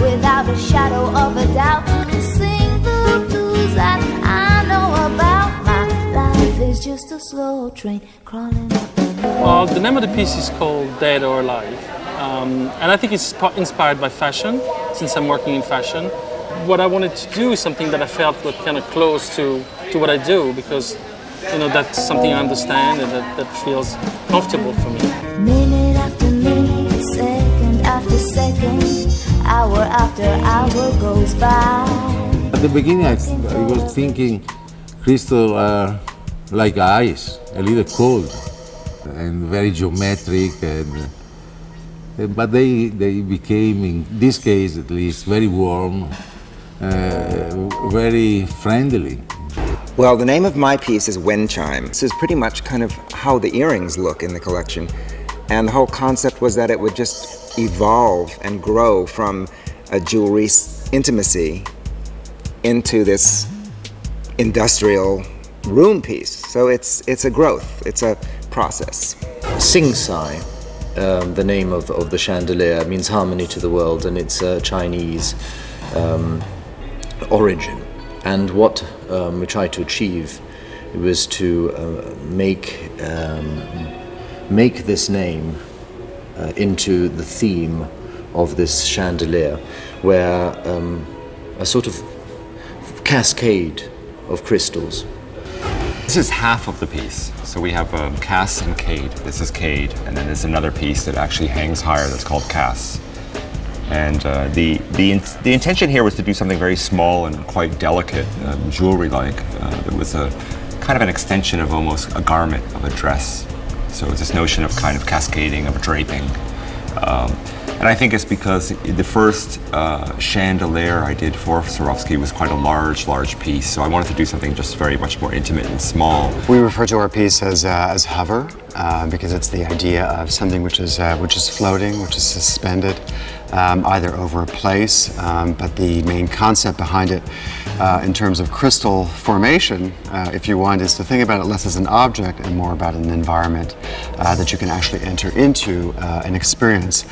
Without a shadow of a doubt, to sing the blues that I know about. My life is just a slow train crawling up the hill. Well, the name of the piece is called Dead or Alive, and I think it's inspired by fashion, since I'm working in fashion. What I wanted to do is something that I felt was kind of close to what I do, because you know that's something I understand and that feels comfortable for me. Minute after minute, second after second, hour after hour goes by. At the beginning, I was thinking crystals are like ice, a little cold and very geometric, but they became, in this case at least, very warm, very friendly. Well, the name of my piece is Wind Chime. This is pretty much kind of how the earrings look in the collection. And the whole concept was that it would just evolve and grow from a jewelry intimacy into this industrial room piece. So it's a growth, it's a process. Sing Sai, the name of the chandelier, means harmony to the world, and it's a Chinese origin. And what we tried to achieve was to make this name into the theme of this chandelier, where a sort of cascade of crystals. This is half of the piece. So we have Cass and Cade. This is Cade, and then there's another piece that actually hangs higher that's called Cass. And the intention here was to do something very small and quite delicate, jewelry-like. There was a kind of an extension of almost a garment, of a dress. So it's this notion of kind of cascading, of draping. And I think it's because the first chandelier I did for Swarovski was quite a large piece. So I wanted to do something just very much more intimate and small. We refer to our piece as hover because it's the idea of something which is floating, which is suspended, either over a place, but the main concept behind it in terms of crystal formation, if you want, is to think about it less as an object and more about an environment that you can actually enter into and experience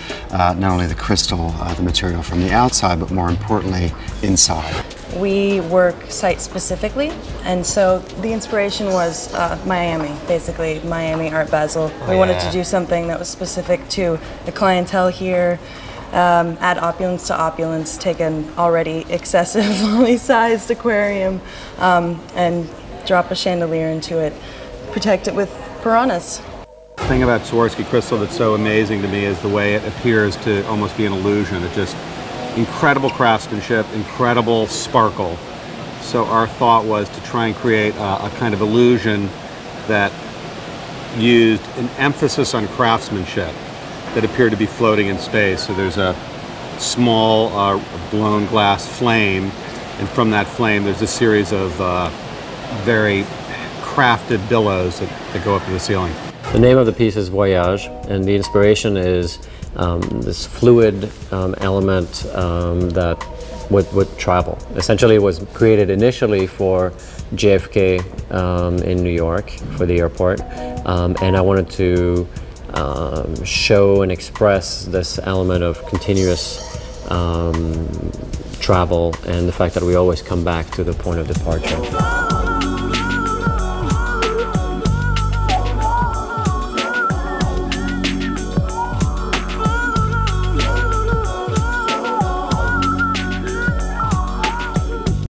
not only the crystal, the material from the outside, but more importantly, inside. We work site-specifically, and so the inspiration was Miami, basically, Miami Art Basel. We wanted to do something that was specific to the clientele here, add opulence to opulence, take an already excessively sized aquarium, and drop a chandelier into it, protect it with piranhas. The thing about Swarovski crystal that's so amazing to me is the way it appears to almost be an illusion. It just incredible craftsmanship, incredible sparkle. So our thought was to try and create a kind of illusion that used an emphasis on craftsmanship that appeared to be floating in space. So there's a small blown glass flame, and from that flame there's a series of very crafted billows that go up to the ceiling. The name of the piece is Voyage, and the inspiration is this fluid element that would travel. Essentially, it was created initially for JFK in New York for the airport, and I wanted to show and express this element of continuous travel and the fact that we always come back to the point of departure.